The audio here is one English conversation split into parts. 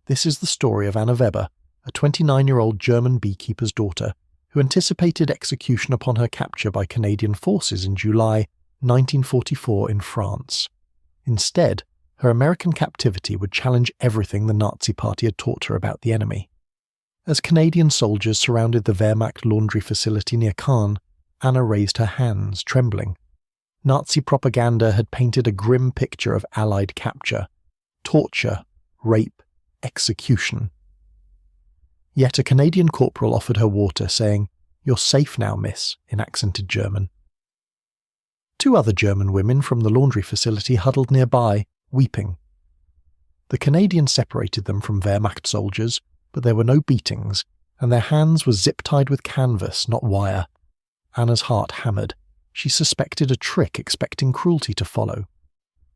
This is the story of Anna Weber, a 29-year-old German beekeeper's daughter who anticipated execution upon her capture by Canadian forces in July 1944 in France. Instead, her American captivity would challenge everything the Nazi Party had taught her about the enemy. As Canadian soldiers surrounded the Wehrmacht laundry facility near Caen, Anna raised her hands, trembling. Nazi propaganda had painted a grim picture of Allied capture, torture, rape, execution. Yet a Canadian corporal offered her water, saying, "You're safe now, miss," in accented German. Two other German women from the laundry facility huddled nearby, weeping. The Canadian separated them from Wehrmacht soldiers, but there were no beatings, and their hands were zip-tied with canvas, not wire. Anna's heart hammered. She suspected a trick, expecting cruelty to follow.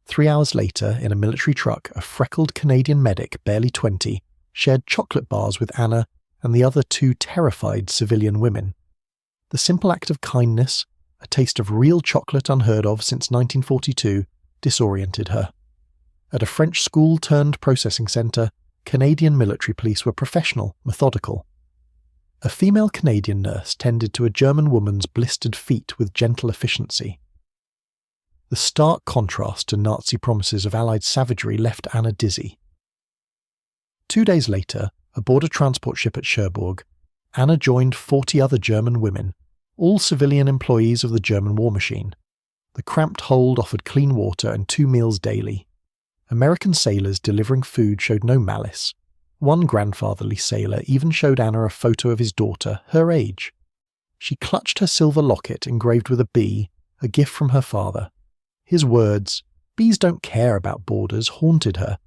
3 hours later, in a military truck, a freckled Canadian medic, barely 20, shared chocolate bars with Anna and the other two terrified civilian women. The simple act of kindness, a taste of real chocolate unheard of since 1942, disoriented her. At a French school-turned-processing centre, Canadian military police were professional, methodical. A female Canadian nurse tended to a German woman's blistered feet with gentle efficiency. The stark contrast to Nazi promises of Allied savagery left Anna dizzy. 2 days later, aboard a transport ship at Cherbourg, Anna joined 40 other German women, all civilian employees of the German war machine. The cramped hold offered clean water and 2 meals daily. American sailors delivering food showed no malice. One grandfatherly sailor even showed Anna a photo of his daughter, her age. She clutched her silver locket engraved with a bee, a gift from her father. His words, "Bees don't care about borders," haunted her,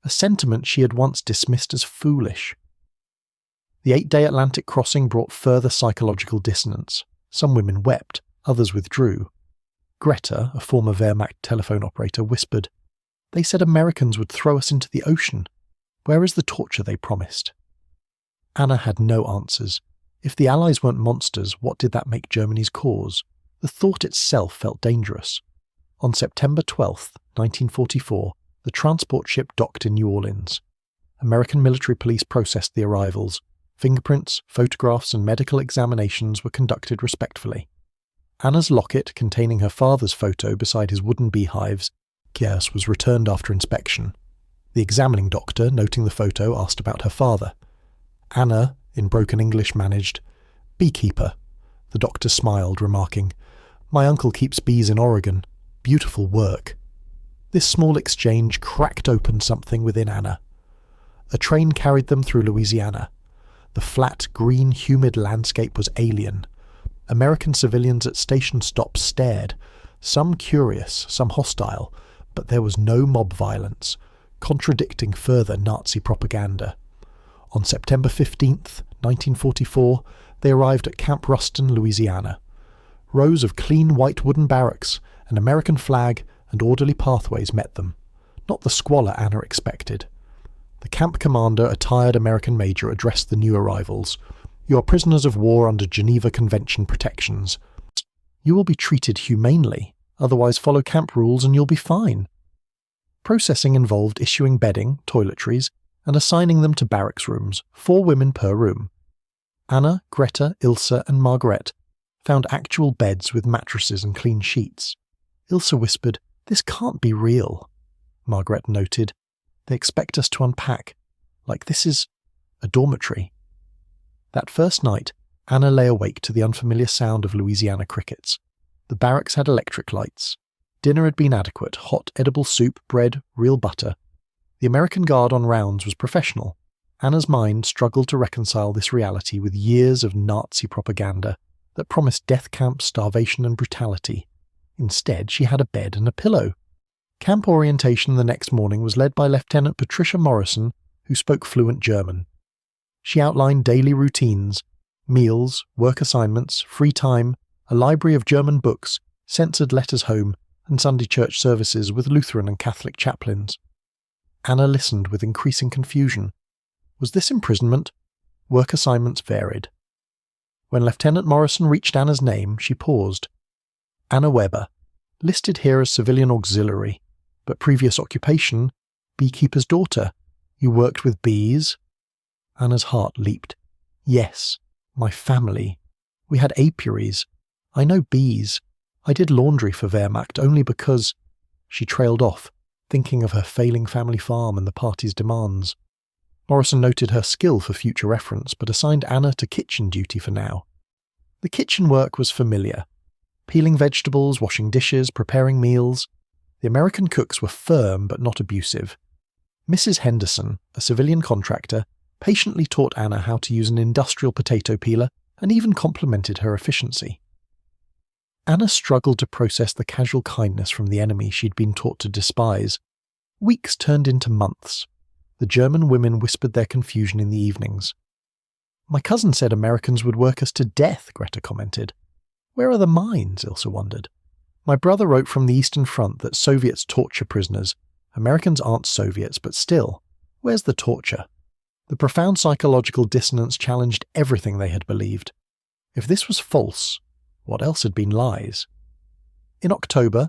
a sentiment she had once dismissed as foolish. The 8-day Atlantic crossing brought further psychological dissonance. Some women wept, others withdrew. Greta, a former Wehrmacht telephone operator, whispered, "They said Americans would throw us into the ocean. Where is the torture they promised?" Anna had no answers. If the Allies weren't monsters, what did that make Germany's cause? The thought itself felt dangerous. On September 12, 1944, the transport ship docked in New Orleans. American military police processed the arrivals. Fingerprints, photographs, and medical examinations were conducted respectfully. Anna's locket, containing her father's photo beside his wooden beehives, was returned after inspection. The examining doctor, noting the photo, asked about her father. Anna, in broken English, managed, "Beekeeper." The doctor smiled, remarking, "My uncle keeps bees in Oregon. Beautiful work." This small exchange cracked open something within Anna. A train carried them through Louisiana. The flat, green, humid landscape was alien. American civilians at station stops stared, some curious, some hostile, but there was no mob violence, contradicting further Nazi propaganda. On September 15, 1944, they arrived at Camp Ruston, Louisiana. Rows of clean white wooden barracks, an American flag, and orderly pathways met them. Not the squalor Anna expected. The camp commander, a tired American major, addressed the new arrivals. "You are prisoners of war under Geneva Convention protections. You will be treated humanely, otherwise follow camp rules and you'll be fine." Processing involved issuing bedding, toiletries, and assigning them to barracks rooms, 4 women per room. Anna, Greta, Ilse, and Margaret found actual beds with mattresses and clean sheets. Ilse whispered, "This can't be real." Margaret noted, "They expect us to unpack, like this is a dormitory." That first night, Anna lay awake to the unfamiliar sound of Louisiana crickets. The barracks had electric lights. Dinner had been adequate, hot edible soup, bread, real butter. The American guard on rounds was professional. Anna's mind struggled to reconcile this reality with years of Nazi propaganda that promised death camps, starvation, and brutality. Instead, she had a bed and a pillow. Camp orientation the next morning was led by Lieutenant Patricia Morrison, who spoke fluent German. She outlined daily routines, meals, work assignments, free time, a library of German books, censored letters home, and Sunday church services with Lutheran and Catholic chaplains. Anna listened with increasing confusion. Was this imprisonment? Work assignments varied. When Lieutenant Morrison reached Anna's name, she paused. Anna Weber, listed here as civilian auxiliary, but previous occupation, beekeeper's daughter. You worked with bees? Anna's heart leaped. Yes, my family. We had apiaries. I know bees. I did laundry for Wehrmacht only because... She trailed off, thinking of her failing family farm and the party's demands. Morrison noted her skill for future reference, but assigned Anna to kitchen duty for now. The kitchen work was familiar. Peeling vegetables, washing dishes, preparing meals. The American cooks were firm but not abusive. Mrs. Henderson, a civilian contractor, patiently taught Anna how to use an industrial potato peeler and even complimented her efficiency. Anna struggled to process the casual kindness from the enemy she'd been taught to despise. Weeks turned into months. The German women whispered their confusion in the evenings. My cousin said Americans would work us to death, Greta commented. Where are the mines? Ilse wondered. My brother wrote from the Eastern Front that Soviets torture prisoners. Americans aren't Soviets, but still, where's the torture? The profound psychological dissonance challenged everything they had believed. If this was false, what else had been lies? In October,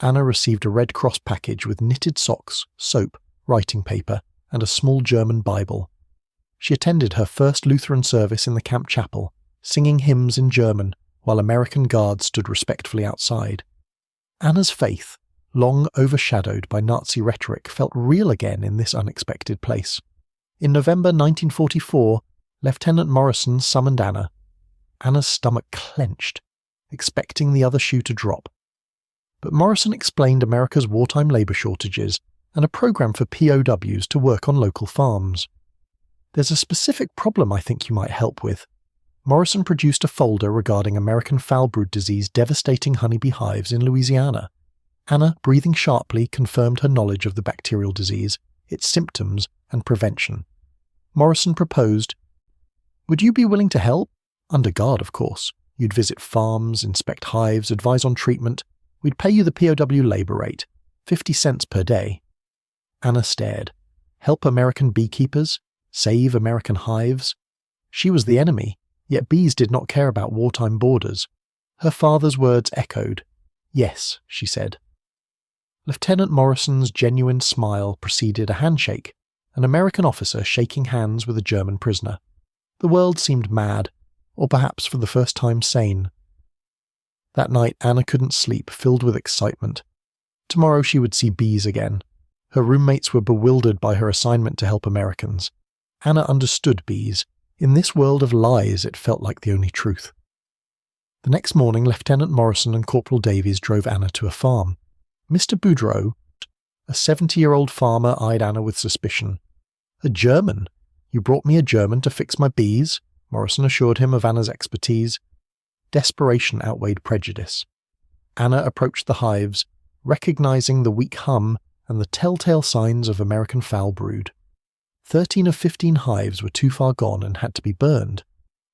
Anna received a Red Cross package with knitted socks, soap, writing paper, and a small German Bible. She attended her first Lutheran service in the camp chapel, singing hymns in German while American guards stood respectfully outside. Anna's faith, long overshadowed by Nazi rhetoric, felt real again in this unexpected place. In November 1944, Lieutenant Morrison summoned Anna. Anna's stomach clenched, expecting the other shoe to drop. But Morrison explained America's wartime labour shortages and a program for POWs to work on local farms. There's a specific problem I think you might help with. Morrison produced a folder regarding American foulbrood disease devastating honeybee hives in Louisiana. Anna, breathing sharply, confirmed her knowledge of the bacterial disease, its symptoms, and prevention. Morrison proposed, "Would you be willing to help? Under guard, of course. You'd visit farms, inspect hives, advise on treatment. We'd pay you the POW labour rate, 50 cents per day." Anna stared. Help American beekeepers? Save American hives? She was the enemy, yet bees did not care about wartime borders. Her father's words echoed. "Yes," she said. Lieutenant Morrison's genuine smile preceded a handshake, an American officer shaking hands with a German prisoner. The world seemed mad, or perhaps for the first time sane. That night Anna couldn't sleep, filled with excitement. Tomorrow she would see bees again. Her roommates were bewildered by her assignment to help Americans. Anna understood bees. In this world of lies, it felt like the only truth. The next morning, Lieutenant Morrison and Corporal Davies drove Anna to a farm. Mr. Boudreau, a 70-year-old farmer, eyed Anna with suspicion. "A German? You brought me a German to fix my bees?" Morrison assured him of Anna's expertise. Desperation outweighed prejudice. Anna approached the hives, recognizing the weak hum and the telltale signs of American foulbrood. 13 of 15 hives were too far gone and had to be burned.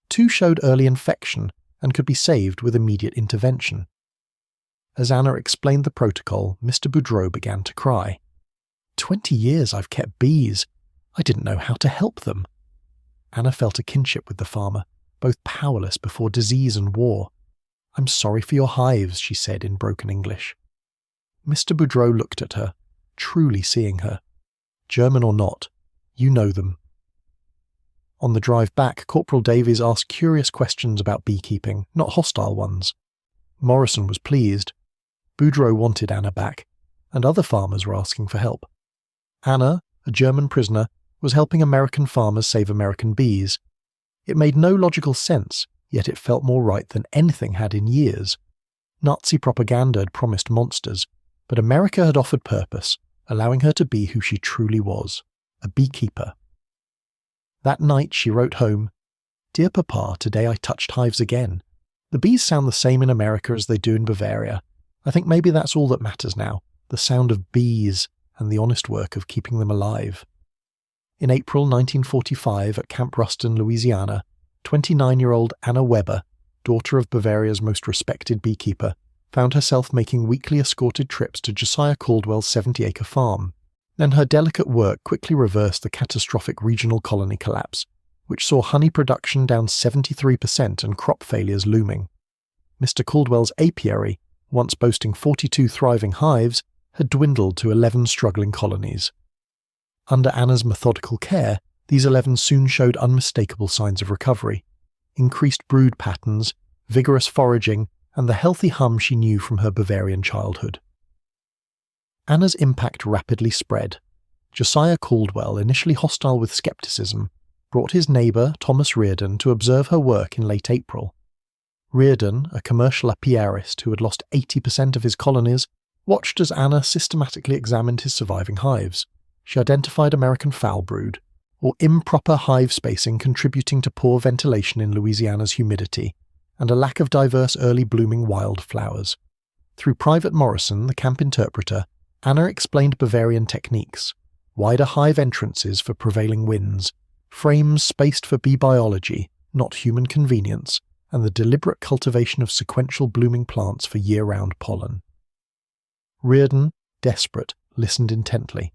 2 showed early infection and could be saved with immediate intervention. As Anna explained the protocol, Mr. Boudreau began to cry. 20 years I've kept bees. I didn't know how to help them." Anna felt a kinship with the farmer, both powerless before disease and war. "I'm sorry for your hives," she said in broken English. Mr. Boudreau looked at her, truly seeing her. "German or not, you know them." On the drive back, Corporal Davies asked curious questions about beekeeping, not hostile ones. Morrison was pleased. Boudreau wanted Anna back, and other farmers were asking for help. Anna, a German prisoner, was helping American farmers save American bees. It made no logical sense, yet it felt more right than anything had in years. Nazi propaganda had promised monsters, but America had offered purpose, allowing her to be who she truly was, a beekeeper. That night she wrote home, "Dear Papa, today I touched hives again. The bees sound the same in America as they do in Bavaria. I think maybe that's all that matters now, the sound of bees and the honest work of keeping them alive." In April 1945 at Camp Ruston, Louisiana, 29-year-old Anna Weber, daughter of Bavaria's most respected beekeeper, found herself making weekly escorted trips to Josiah Caldwell's 70-acre farm. Then her delicate work quickly reversed the catastrophic regional colony collapse, which saw honey production down 73% and crop failures looming. Mr. Caldwell's apiary, once boasting 42 thriving hives, had dwindled to 11 struggling colonies. Under Anna's methodical care, these 11 soon showed unmistakable signs of recovery, increased brood patterns, vigorous foraging, and the healthy hum she knew from her Bavarian childhood. Anna's impact rapidly spread. Josiah Caldwell, initially hostile with skepticism, brought his neighbour Thomas Reardon to observe her work in late April. Reardon, a commercial apiarist who had lost 80% of his colonies, watched as Anna systematically examined his surviving hives. She identified American foulbrood, or improper hive spacing contributing to poor ventilation in Louisiana's humidity, and a lack of diverse early blooming wildflowers. Through Private Morrison, the camp interpreter, Anna explained Bavarian techniques, wider hive entrances for prevailing winds, frames spaced for bee biology, not human convenience, and the deliberate cultivation of sequential blooming plants for year-round pollen. Reardon, desperate, listened intently.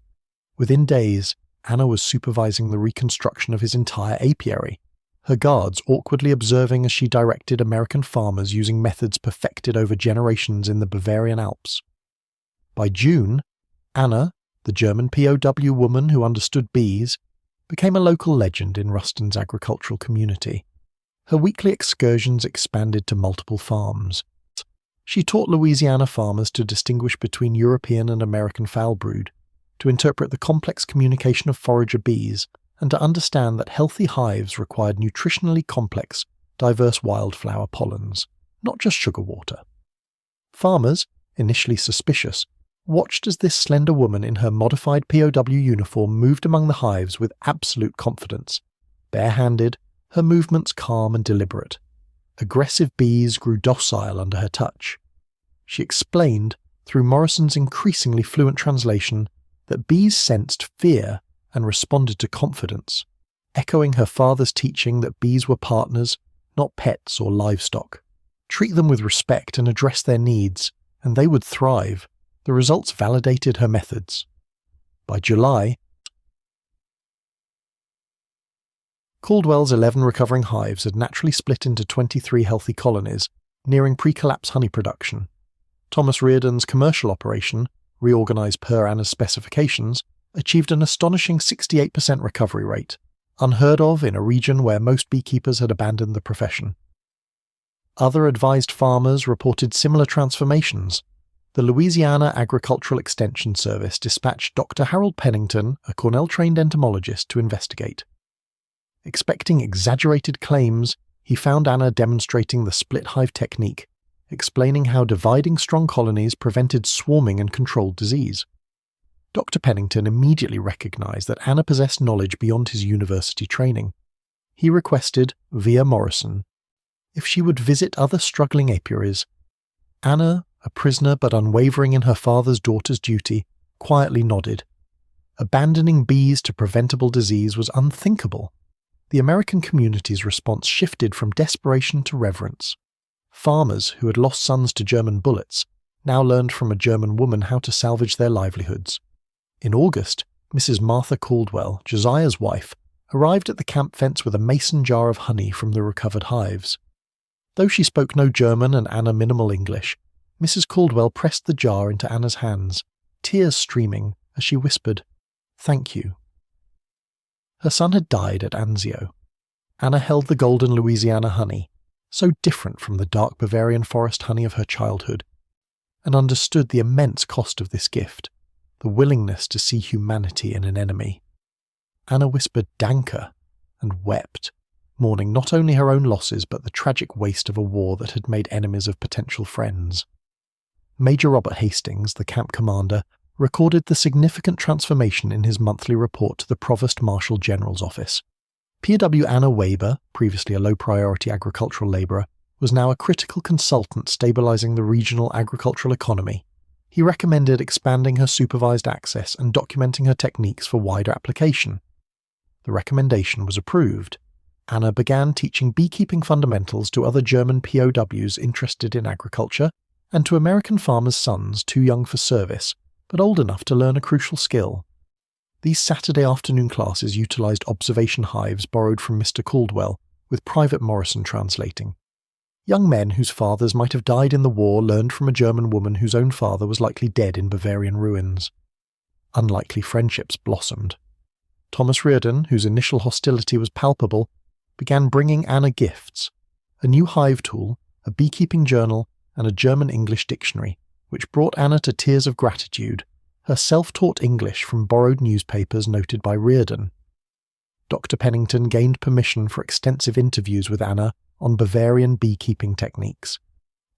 Within days, Anna was supervising the reconstruction of his entire apiary, her guards awkwardly observing as she directed American farmers using methods perfected over generations in the Bavarian Alps. By June, Anna, the German POW woman who understood bees, became a local legend in Ruston's agricultural community. Her weekly excursions expanded to multiple farms. She taught Louisiana farmers to distinguish between European and American foulbrood, to interpret the complex communication of forager bees, and to understand that healthy hives required nutritionally complex, diverse wildflower pollens, not just sugar water. Farmers, initially suspicious, watched as this slender woman in her modified POW uniform moved among the hives with absolute confidence. Bare-handed, her movements calm and deliberate. Aggressive bees grew docile under her touch. She explained, through Morrison's increasingly fluent translation, that bees sensed fear and responded to confidence, echoing her father's teaching that bees were partners, not pets or livestock. Treat them with respect and address their needs, and they would thrive. The results validated her methods. By July, Caldwell's 11 recovering hives had naturally split into 23 healthy colonies, nearing pre-collapse honey production. Thomas Reardon's commercial operation, reorganised per Anna's specifications, achieved an astonishing 68% recovery rate, unheard of in a region where most beekeepers had abandoned the profession. Other advised farmers reported similar transformations. The Louisiana Agricultural Extension Service dispatched Dr. Harold Pennington, a Cornell-trained entomologist, to investigate. Expecting exaggerated claims, he found Anna demonstrating the split hive technique, explaining how dividing strong colonies prevented swarming and controlled disease. Dr. Pennington immediately recognized that Anna possessed knowledge beyond his university training. He requested, via Morrison, if she would visit other struggling apiaries. Anna, a prisoner but unwavering in her father's daughter's duty, quietly nodded. Abandoning bees to preventable disease was unthinkable. The American community's response shifted from desperation to reverence. Farmers who had lost sons to German bullets now learned from a German woman how to salvage their livelihoods. In August, Mrs. Martha Caldwell, Josiah's wife, arrived at the camp fence with a mason jar of honey from the recovered hives. Though she spoke no German and Anna minimal English, Mrs. Caldwell pressed the jar into Anna's hands, tears streaming, as she whispered, "Thank you." Her son had died at Anzio. Anna held the golden Louisiana honey, so different from the dark Bavarian forest honey of her childhood, and understood the immense cost of this gift, the willingness to see humanity in an enemy. Anna whispered "Danke" and wept, mourning not only her own losses but the tragic waste of a war that had made enemies of potential friends. Major Robert Hastings, the camp commander, recorded the significant transformation in his monthly report to the Provost Marshal General's office. POW Anna Weber, previously a low-priority agricultural labourer, was now a critical consultant stabilising the regional agricultural economy. He recommended expanding her supervised access and documenting her techniques for wider application. The recommendation was approved. Anna began teaching beekeeping fundamentals to other German POWs interested in agriculture and to American farmers' sons too young for service, but old enough to learn a crucial skill. These Saturday afternoon classes utilised observation hives borrowed from Mr. Caldwell, with Private Morrison translating. Young men whose fathers might have died in the war learned from a German woman whose own father was likely dead in Bavarian ruins. Unlikely friendships blossomed. Thomas Reardon, whose initial hostility was palpable, began bringing Anna gifts: a new hive tool, a beekeeping journal, and a German-English dictionary, which brought Anna to tears of gratitude, her self-taught English from borrowed newspapers noted by Reardon. Dr. Pennington gained permission for extensive interviews with Anna on Bavarian beekeeping techniques.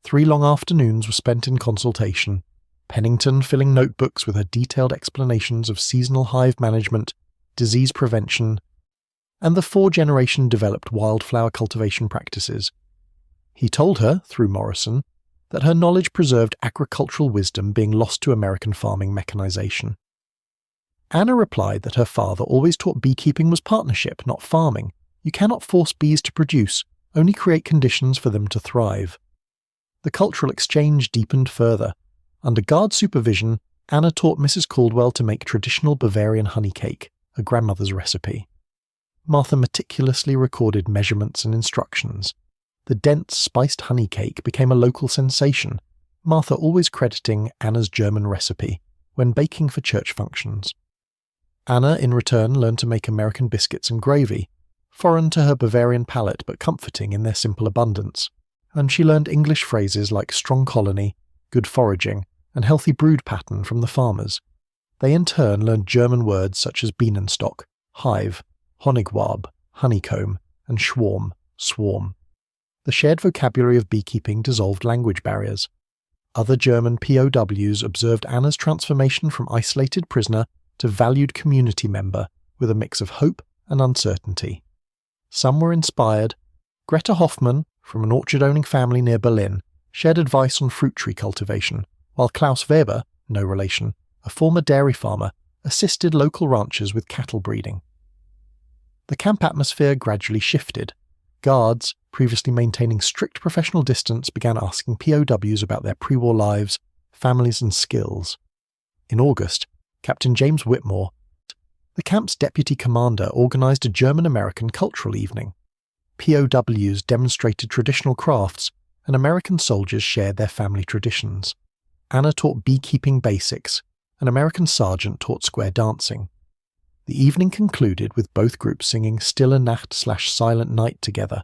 3 long afternoons were spent in consultation, Pennington filling notebooks with her detailed explanations of seasonal hive management, disease prevention, and the 4-generation developed wildflower cultivation practices. He told her, through Morrison, that her knowledge preserved agricultural wisdom being lost to American farming mechanization. Anna replied that her father always taught beekeeping was partnership, not farming. You cannot force bees to produce, only create conditions for them to thrive. The cultural exchange deepened further. Under guard supervision, Anna taught Mrs. Caldwell to make traditional Bavarian honey cake, a grandmother's recipe. Martha meticulously recorded measurements and instructions. The dense, spiced honey cake became a local sensation, Martha always crediting Anna's German recipe when baking for church functions. Anna, in return, learned to make American biscuits and gravy, foreign to her Bavarian palate but comforting in their simple abundance, and she learned English phrases like strong colony, good foraging, and healthy brood pattern from the farmers. They in turn learned German words such as Bienenstock, hive, Honigwab, honeycomb, and Schwarm, swarm. The shared vocabulary of beekeeping dissolved language barriers. Other German POWs observed Anna's transformation from isolated prisoner to valued community member with a mix of hope and uncertainty. Some were inspired. Greta Hoffmann, from an orchard-owning family near Berlin, shared advice on fruit tree cultivation, while Klaus Weber, no relation, a former dairy farmer, assisted local ranchers with cattle breeding. The camp atmosphere gradually shifted. Guards, previously maintaining strict professional distance, began asking POWs about their pre-war lives, families and skills. In August, Captain James Whitmore, the camp's deputy commander, organised a German-American cultural evening. POWs demonstrated traditional crafts, and American soldiers shared their family traditions. Anna taught beekeeping basics, an American sergeant taught square dancing. The evening concluded with both groups singing Stille Nacht/Silent Night together,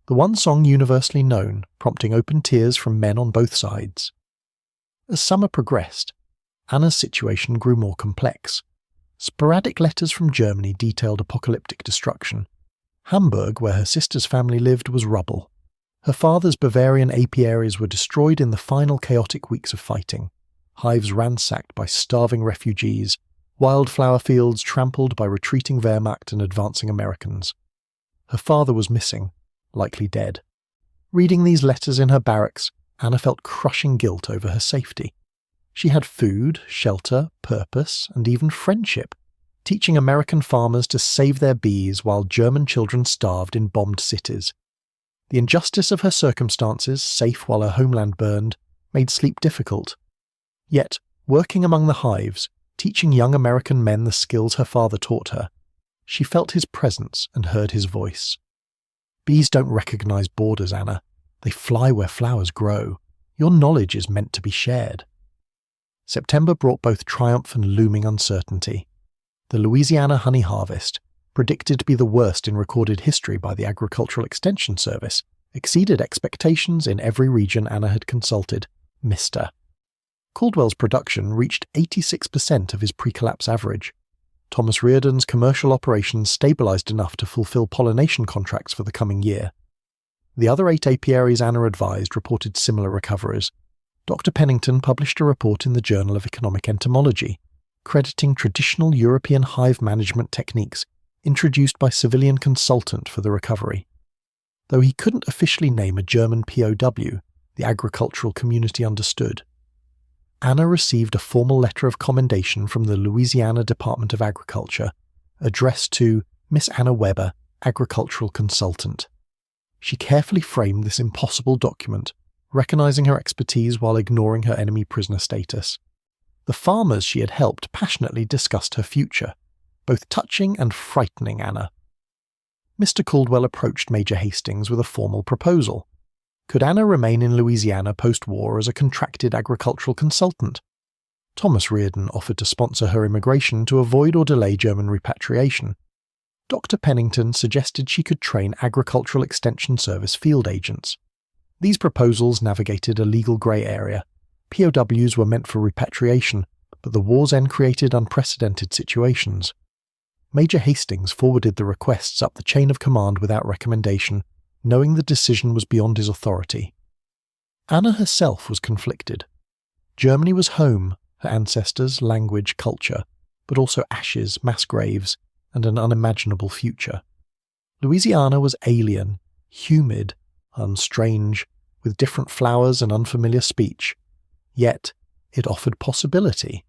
the one song universally known, prompting open tears from men on both sides. As summer progressed, Anna's situation grew more complex. Sporadic letters from Germany detailed apocalyptic destruction. Hamburg, where her sister's family lived, was rubble. Her father's Bavarian apiaries were destroyed in the final chaotic weeks of fighting. Hives ransacked by starving refugees, wildflower fields trampled by retreating Wehrmacht and advancing Americans. Her father was missing, likely dead. Reading these letters in her barracks, Anna felt crushing guilt over her safety. She had food, shelter, purpose, and even friendship, teaching American farmers to save their bees while German children starved in bombed cities. The injustice of her circumstances, safe while her homeland burned, made sleep difficult. Yet, working among the hives, teaching young American men the skills her father taught her, she felt his presence and heard his voice. Bees don't recognize borders, Anna. They fly where flowers grow. Your knowledge is meant to be shared. September brought both triumph and looming uncertainty. The Louisiana honey harvest, predicted to be the worst in recorded history by the Agricultural Extension Service, exceeded expectations in every region Anna had consulted, missed her. Caldwell's production reached 86% of his pre-collapse average. Thomas Reardon's commercial operations stabilized enough to fulfill pollination contracts for the coming year. The other 8 apiaries Anna advised reported similar recoveries. Dr. Pennington published a report in the Journal of Economic Entomology, crediting traditional European hive management techniques introduced by civilian consultant for the recovery. Though he couldn't officially name a German POW, the agricultural community understood. Anna received a formal letter of commendation from the Louisiana Department of Agriculture, addressed to Miss Anna Weber, agricultural consultant. She carefully framed this impossible document, recognizing her expertise while ignoring her enemy prisoner status. The farmers she had helped passionately discussed her future, both touching and frightening Anna. Mr. Caldwell approached Major Hastings with a formal proposal. Could Anna remain in Louisiana post-war as a contracted agricultural consultant? Thomas Reardon offered to sponsor her immigration to avoid or delay German repatriation. Dr. Pennington suggested she could train Agricultural Extension Service field agents. These proposals navigated a legal grey area. POWs were meant for repatriation, but the war's end created unprecedented situations. Major Hastings forwarded the requests up the chain of command without recommendation, knowing the decision was beyond his authority. Anna herself was conflicted. Germany was home, her ancestors, language, culture, but also ashes, mass graves, and an unimaginable future. Louisiana was alien, humid, unstrange, with different flowers and unfamiliar speech. Yet, it offered possibility.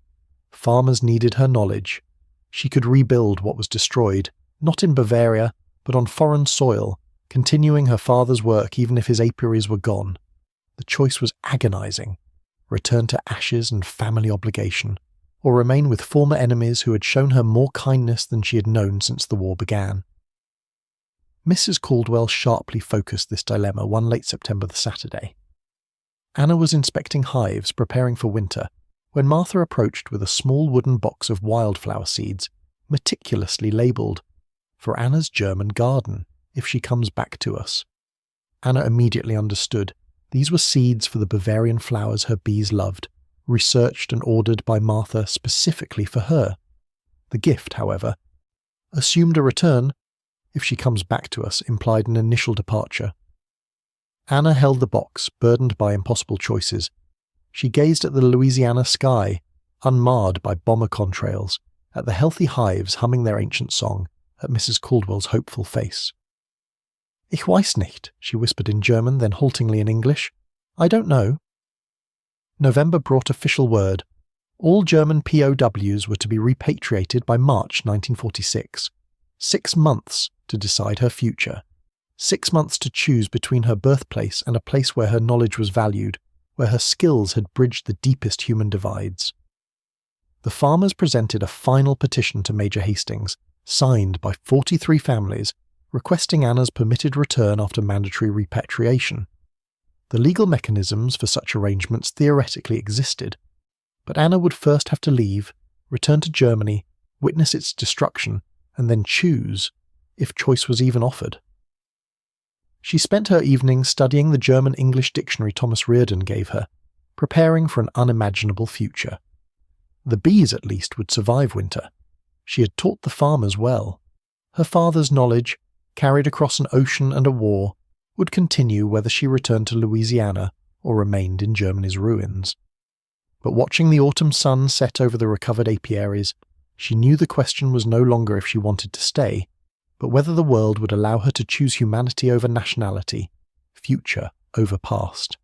Farmers needed her knowledge. She could rebuild what was destroyed, not in Bavaria, but on foreign soil, continuing her father's work even if his apiaries were gone. The choice was agonizing. Return to ashes and family obligation, or remain with former enemies who had shown her more kindness than she had known since the war began. Mrs. Caldwell sharply focused this dilemma one late September Saturday. Anna was inspecting hives preparing for winter when Martha approached with a small wooden box of wildflower seeds, meticulously labelled, "For Anna's German garden, if she comes back to us." Anna immediately understood. These were seeds for the Bavarian flowers her bees loved, researched and ordered by Martha specifically for her. The gift, however, assumed a return. If she comes back to us implied an initial departure. Anna held the box, burdened by impossible choices. She gazed at the Louisiana sky, unmarred by bomber contrails, at the healthy hives humming their ancient song, at Mrs. Caldwell's hopeful face. "Ich weiß nicht," she whispered in German, then haltingly in English. "I don't know." November brought official word. All German POWs were to be repatriated by March 1946. 6 months to decide her future. 6 months to choose between her birthplace and a place where her knowledge was valued, where her skills had bridged the deepest human divides. The farmers presented a final petition to Major Hastings, signed by 43 families, requesting Anna's permitted return after mandatory repatriation. The legal mechanisms for such arrangements theoretically existed, but Anna would first have to leave, return to Germany, witness its destruction, and then choose, if choice was even offered. She spent her evenings studying the German-English dictionary Thomas Reardon gave her, preparing for an unimaginable future. The bees, at least, would survive winter. She had taught the farmers well. Her father's knowledge, carried across an ocean and a war, would continue whether she returned to Louisiana or remained in Germany's ruins. But watching the autumn sun set over the recovered apiaries, she knew the question was no longer if she wanted to stay, but whether the world would allow her to choose humanity over nationality, future over past.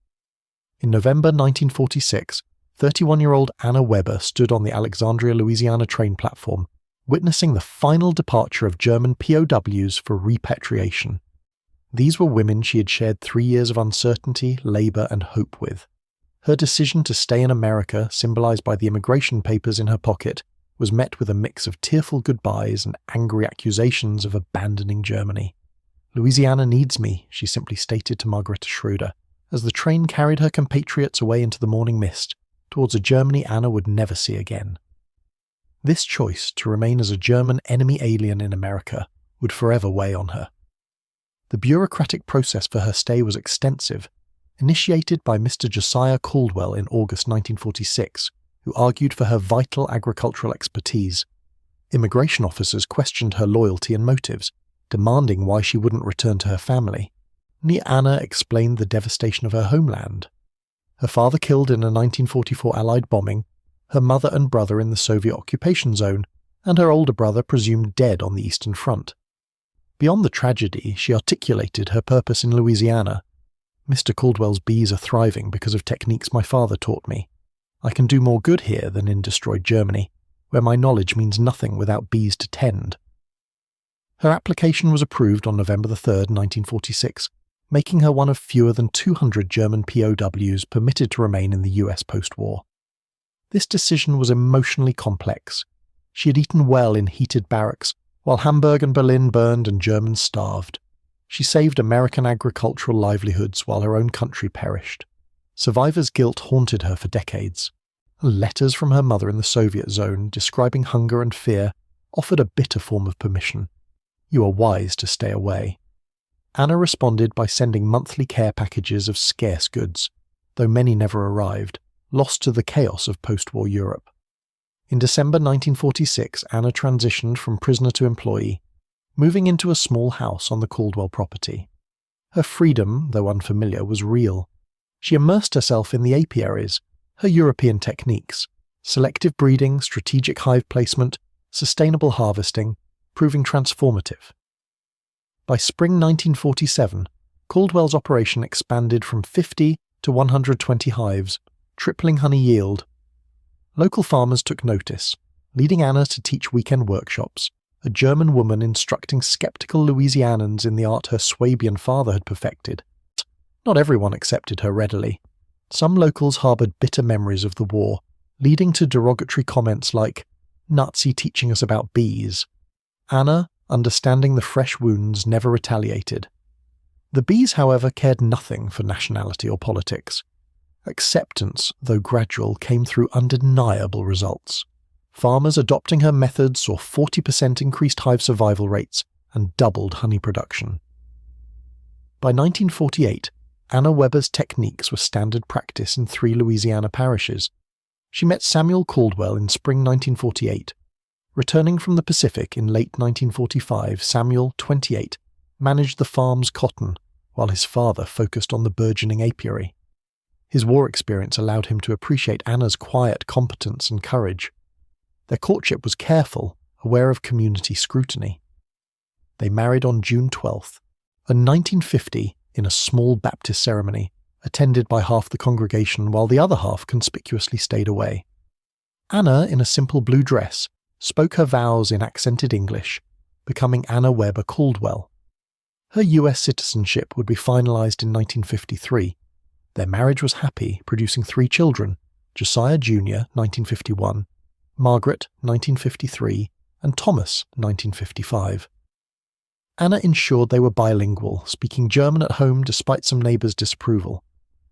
In November 1946, 31-year-old Anna Weber stood on the Alexandria, Louisiana train platform, witnessing the final departure of German POWs for repatriation. These were women she had shared 3 years of uncertainty, labour and hope with. Her decision to stay in America, symbolised by the immigration papers in her pocket, was met with a mix of tearful goodbyes and angry accusations of abandoning Germany. "Louisiana needs me," she simply stated to Margareta Schroeder, as the train carried her compatriots away into the morning mist, towards a Germany Anna would never see again. This choice to remain as a German enemy alien in America would forever weigh on her. The bureaucratic process for her stay was extensive, initiated by Mr. Josiah Caldwell in August 1946, who argued for her vital agricultural expertise. Immigration officers questioned her loyalty and motives, demanding why she wouldn't return to her family. Anna explained the devastation of her homeland. Her father killed in a 1944 Allied bombing, her mother and brother in the Soviet occupation zone, and her older brother presumed dead on the Eastern Front. Beyond the tragedy, she articulated her purpose in Louisiana. "Mr. Caldwell's bees are thriving because of techniques my father taught me. I can do more good here than in destroyed Germany, where my knowledge means nothing without bees to tend." Her application was approved on November 3, 1946, making her one of fewer than 200 German POWs permitted to remain in the US post-war. This decision was emotionally complex. She had eaten well in heated barracks, while Hamburg and Berlin burned and Germans starved. She saved American agricultural livelihoods while her own country perished. Survivor's guilt haunted her for decades. Letters from her mother in the Soviet zone describing hunger and fear offered a bitter form of permission. You are wise to stay away. Anna responded by sending monthly care packages of scarce goods, though many never arrived, lost to the chaos of post-war Europe. In December 1946, Anna transitioned from prisoner to employee, moving into a small house on the Caldwell property. Her freedom, though unfamiliar, was real. She immersed herself in the apiaries, her European techniques, selective breeding, strategic hive placement, sustainable harvesting, proving transformative. By spring 1947, Caldwell's operation expanded from 50 to 120 hives, tripling honey yield. Local farmers took notice, leading Anna to teach weekend workshops, a German woman instructing skeptical Louisianans in the art her Swabian father had perfected. Not everyone accepted her readily. Some locals harboured bitter memories of the war, leading to derogatory comments like, "Nazi teaching us about bees." Anna, understanding the fresh wounds, never retaliated. The bees, however, cared nothing for nationality or politics. Acceptance, though gradual, came through undeniable results. Farmers adopting her methods saw 40% increased hive survival rates and doubled honey production. By 1948, Anna Weber's techniques were standard practice in 3 Louisiana parishes. She met Samuel Caldwell in spring 1948. Returning from the Pacific in late 1945, Samuel, 28, managed the farm's cotton, while his father focused on the burgeoning apiary. His war experience allowed him to appreciate Anna's quiet competence and courage. Their courtship was careful, aware of community scrutiny. They married on June 12th, in 1950, in a small Baptist ceremony, attended by half the congregation while the other half conspicuously stayed away. Anna, in a simple blue dress, spoke her vows in accented English, becoming Anna Weber Caldwell. Her US citizenship would be finalized in 1953. Their marriage was happy, producing 3 children, Josiah Jr. 1951, Margaret 1953, and Thomas 1955. Anna ensured they were bilingual, speaking German at home despite some neighbours' disapproval.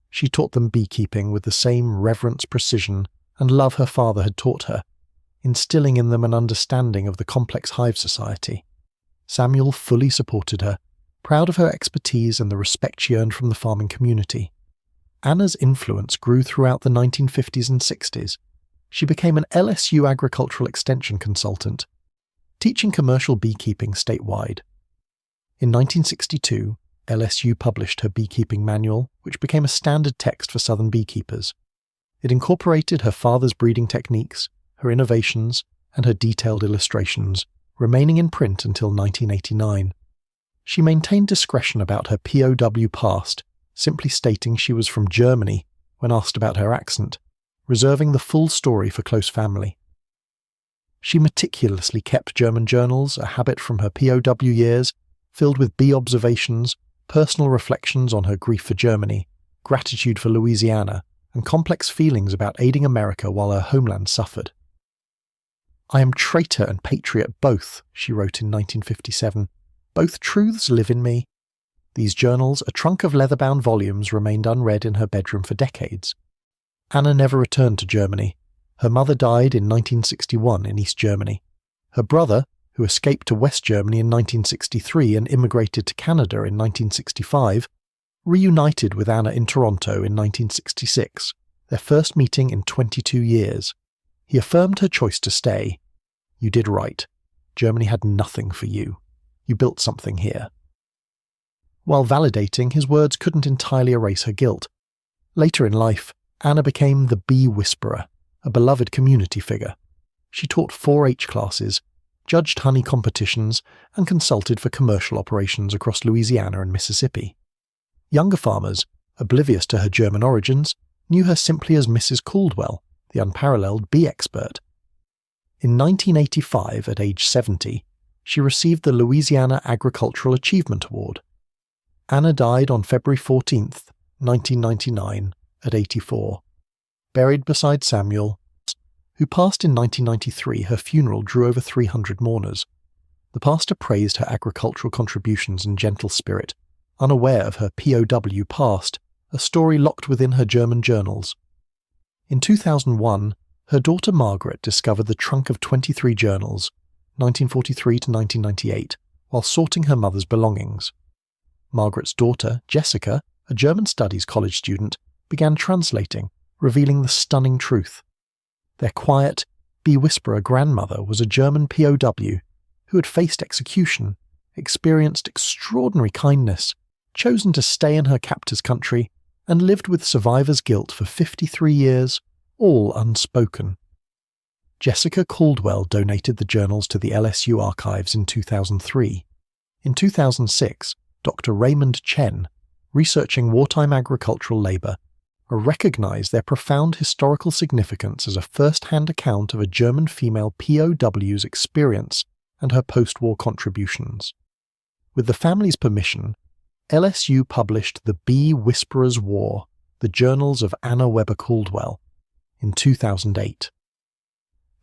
She taught them beekeeping with the same reverence, precision, and love her father had taught her, instilling in them an understanding of the complex hive society. Samuel fully supported her, proud of her expertise and the respect she earned from the farming community. Anna's influence grew throughout the 1950s and 60s. She became an LSU agricultural extension consultant, teaching commercial beekeeping statewide. In 1962, LSU published her beekeeping manual, which became a standard text for southern beekeepers. It incorporated her father's breeding techniques, her innovations, and her detailed illustrations, remaining in print until 1989. She maintained discretion about her POW past, simply stating she was from Germany when asked about her accent, reserving the full story for close family. She meticulously kept German journals, a habit from her POW years, filled with bee observations, personal reflections on her grief for Germany, gratitude for Louisiana, and complex feelings about aiding America while her homeland suffered. "I am traitor and patriot both," she wrote in 1957. "Both truths live in me." These journals, a trunk of leather-bound volumes, remained unread in her bedroom for decades. Anna never returned to Germany. Her mother died in 1961 in East Germany. Her brother, who escaped to West Germany in 1963 and immigrated to Canada in 1965, reunited with Anna in Toronto in 1966, their first meeting in 22 years. He affirmed her choice to stay. "You did right. Germany had nothing for you. You built something here." While validating, his words couldn't entirely erase her guilt. Later in life, Anna became the bee whisperer, a beloved community figure. She taught 4-H classes, judged honey competitions, and consulted for commercial operations across Louisiana and Mississippi. Younger farmers, oblivious to her German origins, knew her simply as Mrs. Caldwell, the unparalleled bee expert. In 1985, at age 70, she received the Louisiana Agricultural Achievement Award. Anna died on February 14, 1999, at 84. Buried beside Samuel, who passed in 1993, her funeral drew over 300 mourners. The pastor praised her agricultural contributions and gentle spirit, unaware of her POW past, a story locked within her German journals. In 2001, her daughter Margaret discovered the trunk of 23 journals, 1943 to 1998, while sorting her mother's belongings. Margaret's daughter, Jessica, a German studies college student, began translating, revealing the stunning truth. Their quiet, bee whisperer grandmother was a German POW who had faced execution, experienced extraordinary kindness, chosen to stay in her captor's country, and lived with survivor's guilt for 53 years, all unspoken. Jessica Caldwell donated the journals to the LSU archives in 2003. In 2006, Dr. Raymond Chen, researching wartime agricultural labour, recognized their profound historical significance as a first-hand account of a German female POW's experience and her post-war contributions. With the family's permission, LSU published The Bee Whisperer's War, the Journals of Anna Weber Caldwell, in 2008.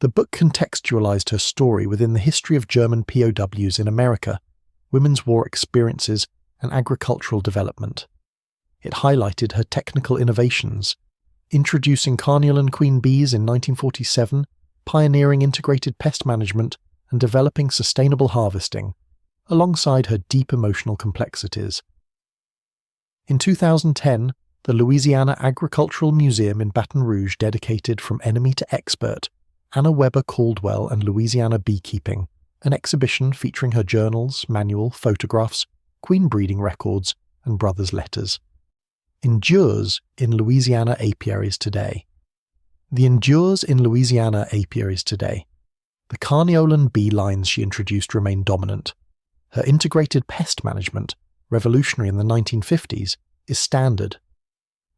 The book contextualized her story within the history of German POWs in America, women's war experiences, and agricultural development. It highlighted her technical innovations, introducing carniolan queen bees in 1947, pioneering integrated pest management, and developing sustainable harvesting, alongside her deep emotional complexities. In 2010, the Louisiana Agricultural Museum in Baton Rouge dedicated From Enemy to Expert, Anna Weber Caldwell and Louisiana Beekeeping, an exhibition featuring her journals, manual, photographs, queen breeding records, and brothers' letters. Endures in Louisiana Apiaries Today. The endures in Louisiana apiaries today. The carniolan bee lines she introduced remain dominant. Her integrated pest management, revolutionary in the 1950s, is standard.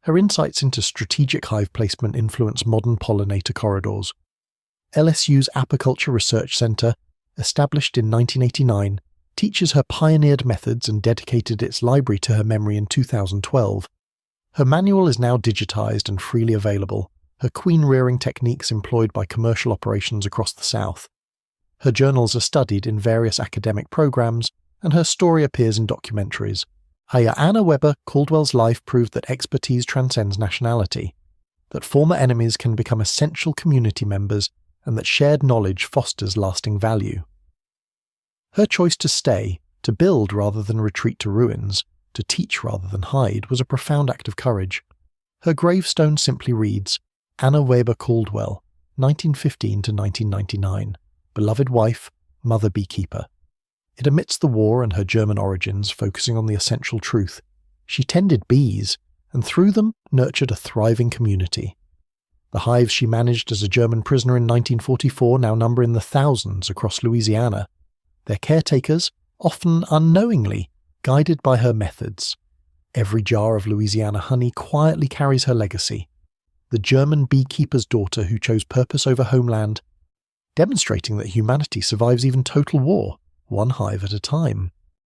Her insights into strategic hive placement influence modern pollinator corridors. LSU's Apiculture Research Center, established in 1989, teaches her pioneered methods and dedicated its library to her memory in 2012. Her manual is now digitized and freely available, her queen-rearing techniques employed by commercial operations across the South. Her journals are studied in various academic programs, and her story appears in documentaries. Anna Weber Caldwell's life proved that expertise transcends nationality, that former enemies can become essential community members, and that shared knowledge fosters lasting value. Her choice to stay, to build rather than retreat to ruins, to teach rather than hide, was a profound act of courage. Her gravestone simply reads, Anna Weber Caldwell, 1915 to 1999, beloved wife, mother beekeeper. It omits the war and her German origins, focusing on the essential truth. She tended bees, and through them nurtured a thriving community. The hives she managed as a German prisoner in 1944 now number in the thousands across Louisiana. Their caretakers, often unknowingly, guided by her methods. Every jar of Louisiana honey quietly carries her legacy. The German beekeeper's daughter who chose purpose over homeland, demonstrating that humanity survives even total war, one hive at a time.